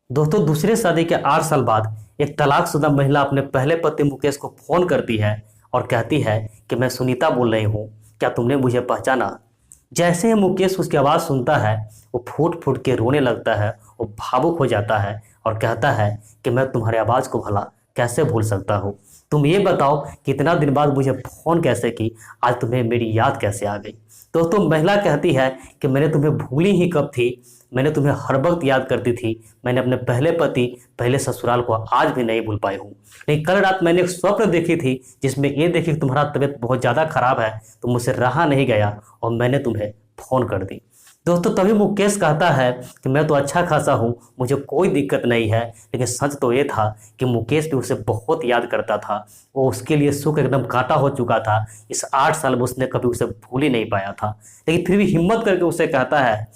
दोस्तों, दूसरे शादी के 8 साल बाद एक तलाकशुदा महिला अपने पहले पति मुकेश को फोन करती है और कहती है कि मैं सुनीता बोल रही हूँ, क्या तुमने मुझे पहचाना? जैसे ही मुकेश उसकी आवाज़ सुनता है, वो फूट फूट के रोने लगता है। वो भावुक हो जाता है और कहता है कि मैं तुम्हारी आवाज़ को भला कैसे भूल सकता हूँ। तुम ये बताओ कि इतना दिन बाद मुझे फ़ोन कैसे की, आज तुम्हें मेरी याद कैसे आ गई? दोस्तों, महिला कहती है कि मैंने तुम्हें भूली ही कब थी, मैंने तुम्हें हर वक्त याद करती थी। मैंने अपने पहले पति, पहले ससुराल को आज भी नहीं भूल पाई हूँ। लेकिन कल रात मैंने एक स्वप्न देखी थी जिसमें ये देखी कि तुम्हारा तबीयत बहुत ज़्यादा खराब है, तो मुझसे रहा नहीं गया और मैंने तुम्हें फ़ोन कर दी। दोस्तों, तभी मुकेश कहता है कि मैं तो अच्छा खासा हूँ, मुझे कोई दिक्कत नहीं है। लेकिन सच तो ये था कि मुकेश भी उसे बहुत याद करता था। वो उसके लिए सुख एकदम कांटा हो चुका था। इस 8 साल में उसने कभी उसे भूल ही नहीं पाया था। लेकिन फिर भी हिम्मत करके उसे कहता है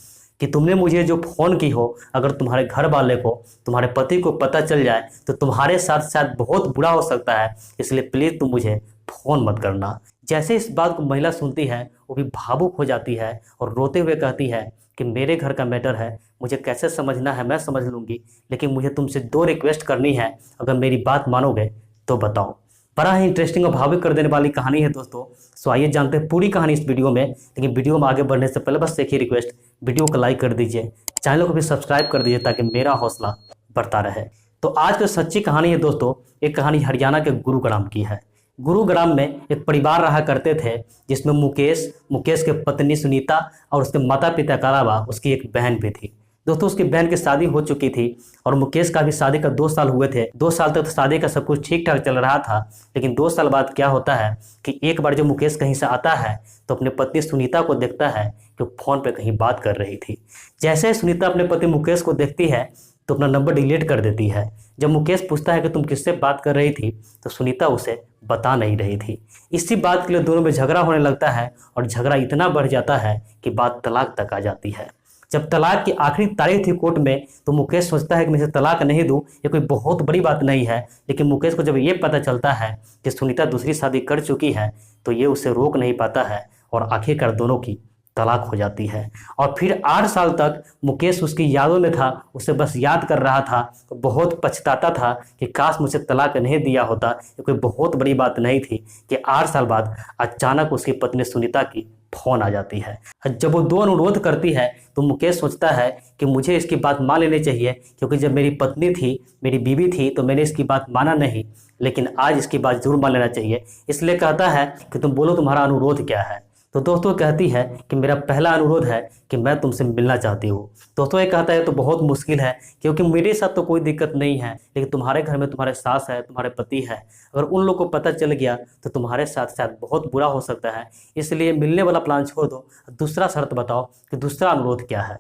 कि तुमने मुझे जो फ़ोन की हो, अगर तुम्हारे घर वाले को, तुम्हारे पति को पता चल जाए तो तुम्हारे साथ शायद बहुत बुरा हो सकता है, इसलिए प्लीज़ तुम मुझे फ़ोन मत करना। जैसे इस बात को महिला सुनती है, वो भी भावुक हो जाती है और रोते हुए कहती है कि मेरे घर का मैटर है, मुझे कैसे समझना है मैं समझ लूँगी, लेकिन मुझे तुमसे 2 रिक्वेस्ट करनी है, अगर मेरी बात मानोगे तो बताओ। बड़ा ही इंटरेस्टिंग और भावुक कर देने वाली कहानी है दोस्तों। सो आइए जानते हैं पूरी कहानी इस वीडियो में। लेकिन वीडियो में आगे बढ़ने से पहले बस एक ही रिक्वेस्ट, वीडियो को लाइक कर दीजिए, चैनल को भी सब्सक्राइब कर दीजिए ताकि मेरा हौसला बढ़ता रहे। तो आज की सच्ची कहानी है दोस्तों, एक कहानी हरियाणा के गुरुग्राम की है। गुरुग्राम में एक परिवार रहा करते थे जिसमें मुकेश, मुकेश के पत्नी सुनीता और उसके माता पिता के अलावा उसकी एक बहन भी थी। दोस्तों, उसकी बहन की शादी हो चुकी थी और मुकेश का भी शादी का 2 साल हुए थे। 2 साल तक तो शादी का सब कुछ ठीक ठाक चल रहा था। लेकिन 2 साल बाद क्या होता है कि एक बार जब मुकेश कहीं से आता है तो अपनी पत्नी सुनीता को देखता है कि वो फोन पे कहीं बात कर रही थी। जैसे ही सुनीता अपने पति मुकेश को देखती है तो अपना नंबर डिलीट कर देती है। जब मुकेश पूछता है कि तुम किससे बात कर रही थी, तो सुनीता उसे बता नहीं रही थी। इसी बात के लिए दोनों में झगड़ा होने लगता है और झगड़ा इतना बढ़ जाता है कि बात तलाक तक आ जाती है। जब तलाक की आखिरी तारीख थी कोर्ट में, तो मुकेश सोचता है कि मैं इसे तलाक नहीं दूं, ये कोई बहुत बड़ी बात नहीं है। लेकिन मुकेश को जब ये पता चलता है कि सुनीता दूसरी शादी कर चुकी है, तो ये उसे रोक नहीं पाता है और आखिरकार दोनों की तलाक हो जाती है। और फिर 8 साल तक मुकेश उसकी यादों में था, उसे बस याद कर रहा था, तो बहुत पछताता था कि काश मुझे तलाक नहीं दिया होता। ये कोई बहुत बड़ी बात नहीं थी कि 8 साल बाद अचानक उसकी पत्नी सुनीता की फोन आ जाती है। जब वो 2 अनुरोध करती है तो मुकेश सोचता है कि मुझे इसकी बात मान लेनी चाहिए, क्योंकि जब मेरी पत्नी थी, मेरी बीवी थी, तो मैंने इसकी बात माना नहीं, लेकिन आज इसकी बात जरूर मान लेना चाहिए। इसलिए कहता है कि तुम बोलो तुम्हारा अनुरोध क्या है। तो दोस्तों कहती है कि मेरा पहला अनुरोध है कि मैं तुमसे मिलना चाहती हूँ। दोस्तों ये कहता है तो बहुत मुश्किल है, क्योंकि मेरे साथ तो कोई दिक्कत नहीं है, लेकिन तुम्हारे घर में तुम्हारे सास है, तुम्हारे पति है, अगर उन लोग को पता चल गया तो तुम्हारे साथ शायद बहुत बुरा हो सकता है। इसलिए मिलने वाला प्लान छोड़ दो, दूसरा शर्त बताओ कि दूसरा अनुरोध क्या है।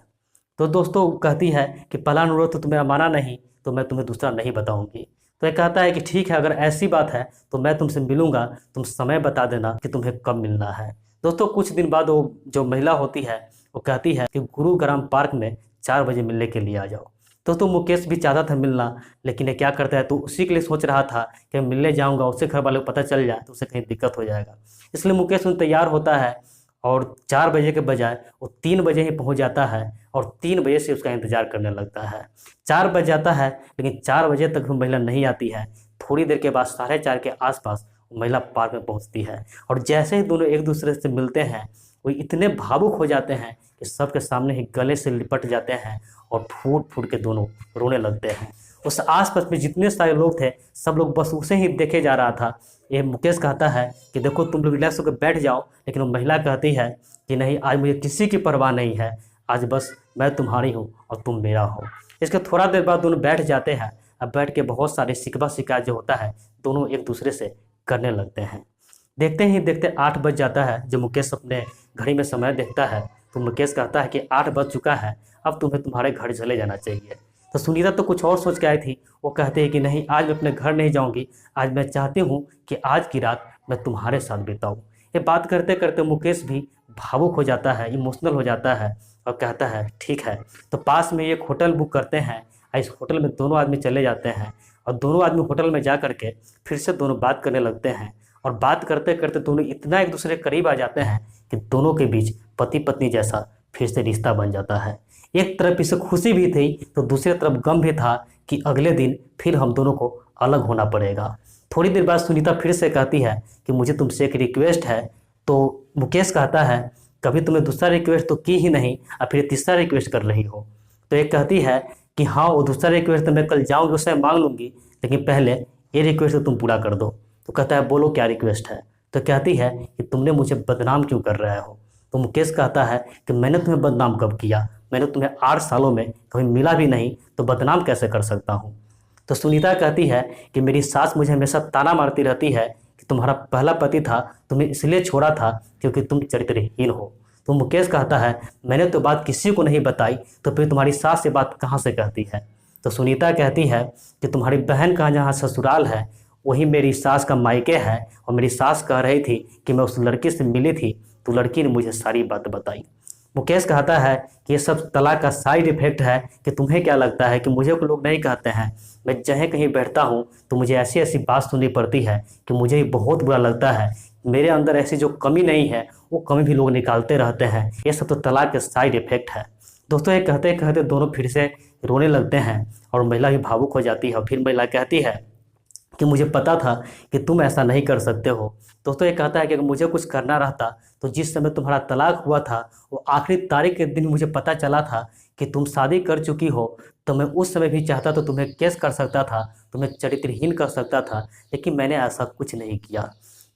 तो दोस्तों कहती है कि पहला अनुरोध तो तुम्हें माना नहीं, तो मैं तुम्हें दूसरा नहीं बताऊंगी। तो ये कहता है कि ठीक है, अगर ऐसी बात है तो मैं तुमसे मिलूंगा, तुम समय बता देना कि तुम्हें कब मिलना है। दोस्तों कुछ दिन बाद वो जो महिला होती है वो कहती है कि गुरुग्राम पार्क में 4 बजे मिलने के लिए आ जाओ। दोस्तों मुकेश भी चाहता था मिलना, लेकिन ये क्या करता है, तो उसी के लिए सोच रहा था कि मिलने जाऊंगा, उससे घर वाले को पता चल जाए तो उसे कहीं दिक्कत हो जाएगा। इसलिए मुकेश उन तैयार होता है और 4 बजे के बजाय वो 3 बजे ही पहुंच जाता है और 3 बजे से उसका इंतजार करने लगता है। 4 बज जाता है, लेकिन 4 बजे तक वो महिला नहीं आती है। थोड़ी देर के बाद 4:30 के आसपास वो महिला पार्क में पहुंचती है और जैसे ही दोनों एक दूसरे से मिलते हैं, वो इतने भावुक हो जाते हैं कि सबके सामने ही गले से लिपट जाते हैं और फूट फूट के दोनों रोने लगते हैं। उस आसपास में जितने सारे लोग थे, सब लोग बस उसे ही देखे जा रहा था। ये मुकेश कहता है कि देखो तुम लोग रिलैक्स होकर बैठ जाओ, लेकिन वो महिला कहती है कि नहीं, आज मुझे किसी की परवाह नहीं है, आज बस मैं तुम्हारी हूँ और तुम मेरा हो। इसके थोड़ा देर बाद दोनों बैठ जाते हैं। अब बैठ के बहुत सारे शिकवा शिकायत जो होता है दोनों एक दूसरे से करने लगते हैं। देखते ही देखते 8 बज जाता है। जब मुकेश अपने घड़ी में समय देखता है तो मुकेश कहता है कि 8 बज चुका है, अब तुम्हें तुम्हारे घर चले जाना चाहिए। तो सुनीता तो कुछ और सोच के आई थी, वो कहते हैं कि नहीं, आज मैं अपने घर नहीं जाऊंगी, आज मैं चाहती हूँ कि आज की रात मैं तुम्हारे साथ बिताऊँ। ये बात करते करते मुकेश भी भावुक हो जाता है, इमोशनल हो जाता है और कहता है ठीक है। तो पास में एक होटल बुक करते हैं, इस होटल में दोनों आदमी चले जाते हैं और दोनों आदमी होटल में जा करके फिर से दोनों बात करने लगते हैं। और बात करते करते दोनों इतना एक दूसरे के करीब आ जाते हैं कि दोनों के बीच पति पत्नी जैसा फिर से रिश्ता बन जाता है। एक तरफ इसे खुशी भी थी तो दूसरी तरफ गम भी था कि अगले दिन फिर हम दोनों को अलग होना पड़ेगा। थोड़ी देर बाद सुनीता फिर से कहती है कि मुझे तुमसे एक रिक्वेस्ट है। तो मुकेश कहता है कभी तुमने दूसरा रिक्वेस्ट तो की ही नहीं और फिर तीसरा रिक्वेस्ट कर रही हो। तो एक कहती है कि हाँ वो दूसरा रिक्वेस्ट तो मैं कल जाऊँगी उससे मांग लूँगी, लेकिन पहले ये रिक्वेस्ट तो तुम पूरा कर दो। तो कहता है बोलो क्या रिक्वेस्ट है। तो कहती है कि तुमने मुझे बदनाम क्यों कर रहे हो। तो मुकेश कहता है कि मैंने तुम्हें बदनाम कब किया, मैंने तुम्हें 8 सालों में कभी मिला भी नहीं तो बदनाम कैसे कर सकता हूँ। तो सुनीता कहती है कि मेरी सास मुझे हमेशा ताना मारती रहती है कि तुम्हारा पहला पति था, तुम्हें इसलिए छोड़ा था क्योंकि तुम चरित्रहीन हो। तो मुकेश कहता है मैंने तो बात किसी को नहीं बताई, तो फिर तुम्हारी सास से बात कहाँ से कहती है। तो सुनीता कहती है कि तुम्हारी बहन का जहाँ ससुराल है वही मेरी सास का मायके है, और मेरी सास कह रही थी कि मैं उस लड़की से मिली थी तो लड़की ने मुझे सारी बात बताई। मुकेश कहता है कि ये सब तलाक का साइड इफेक्ट है, कि तुम्हें क्या लगता है कि मुझे को लोग नहीं कहते हैं, मैं जहाँ कहीं बैठता हूँ तो मुझे ऐसी ऐसी बात सुननी पड़ती है कि मुझे ही बहुत बुरा लगता है। मेरे अंदर ऐसी जो कमी नहीं है वो कमी भी लोग निकालते रहते हैं, ये सब तो तलाक का साइड इफेक्ट है। दोस्तों ये कहते कहते दोनों फिर से रोने लगते हैं और महिला भी भावुक हो जाती है। और फिर महिला कहती है कि मुझे पता था कि तुम ऐसा नहीं कर सकते हो। दोस्तों ये कहता है कि अगर मुझे कुछ करना रहता तो जिस समय तुम्हारा तलाक हुआ था वो आखिरी तारीख के दिन मुझे पता चला था कि तुम शादी कर चुकी हो, तो मैं उस समय भी चाहता तो तुम्हें केस कर सकता था, तुम्हें चरित्रहीन कर सकता था, लेकिन मैंने ऐसा कुछ नहीं किया।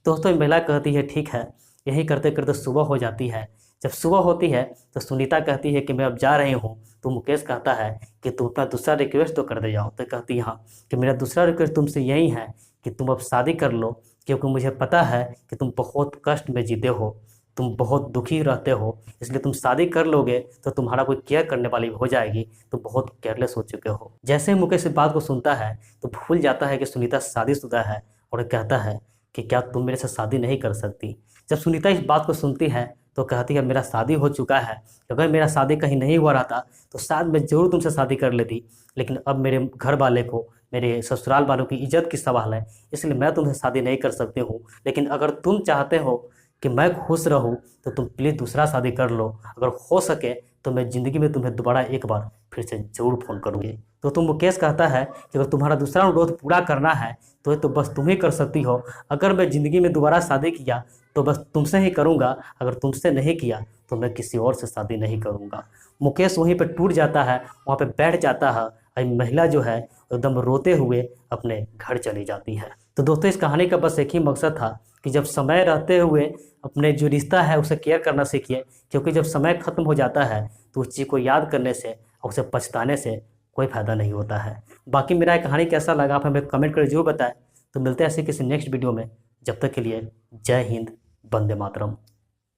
दोस्तों ये महिला कहती है ठीक है। यही करते करते सुबह हो जाती है। जब सुबह होती है तो सुनीता कहती है कि मैं अब जा रही हूँ। तो मुकेश कहता है कि तुम अपना दूसरा रिक्वेस्ट तो कर दे जाओ। तो कहती है हाँ कि मेरा दूसरा रिक्वेस्ट तुमसे यही है कि तुम अब शादी कर लो, क्योंकि मुझे पता है कि तुम बहुत कष्ट में जीते हो, तुम बहुत दुखी रहते हो, इसलिए तुम शादी कर लोगे तो तुम्हारा कोई केयर करने वाली हो जाएगी, तुम बहुत केयरलेस हो चुके हो। जैसे ही मुकेश इस बात को सुनता है तो भूल जाता है कि सुनीता शादीशुदा है और कहता है कि क्या तुम मेरे से शादी नहीं कर सकती। जब सुनीता इस बात को सुनती है तो कहती है मेरा शादी हो चुका है, अगर मेरा शादी कहीं नहीं हुआ रहता तो शायद मैं ज़रूर तुमसे शादी कर लेती, लेकिन अब मेरे घर वाले को, मेरे ससुराल वालों की इज्जत की सवाल है, इसलिए मैं तुमसे शादी नहीं कर सकती हूँ। लेकिन अगर तुम चाहते हो कि मैं खुश रहूँ तो तुम प्लीज़ दूसरा शादी कर लो, अगर हो सके तो मैं ज़िंदगी में तुम्हें दोबारा एक बार फिर से ज़रूर फ़ोन करूँगी। तो तुम मुकेश कहता है कि अगर तुम्हारा दूसरा अनुरोध पूरा करना है तो ये तो बस तुम ही कर सकती हो, अगर मैं ज़िंदगी में दोबारा शादी किया तो बस तुमसे ही करूँगा, अगर तुमसे नहीं किया तो मैं किसी और से शादी नहीं करूँगा। मुकेश वहीं पर टूट जाता है, वहाँ पे बैठ जाता है और महिला जो है एकदम रोते हुए अपने घर चली जाती है। तो दोस्तों इस कहानी का बस एक ही मकसद था कि जब समय रहते हुए अपने जो रिश्ता है उसे केयर करना सीखिए, क्योंकि जब समय खत्म हो जाता है तो उस चीज़ को याद करने से और उसे पछताने से कोई फ़ायदा नहीं होता है। बाकी मेरा कहानी कैसा लगा आप हमें कमेंट करके जरूर बताएं। तो मिलते हैं ऐसे किसी नेक्स्ट वीडियो में, जब तक के लिए जय हिंद, वंदे मातरम।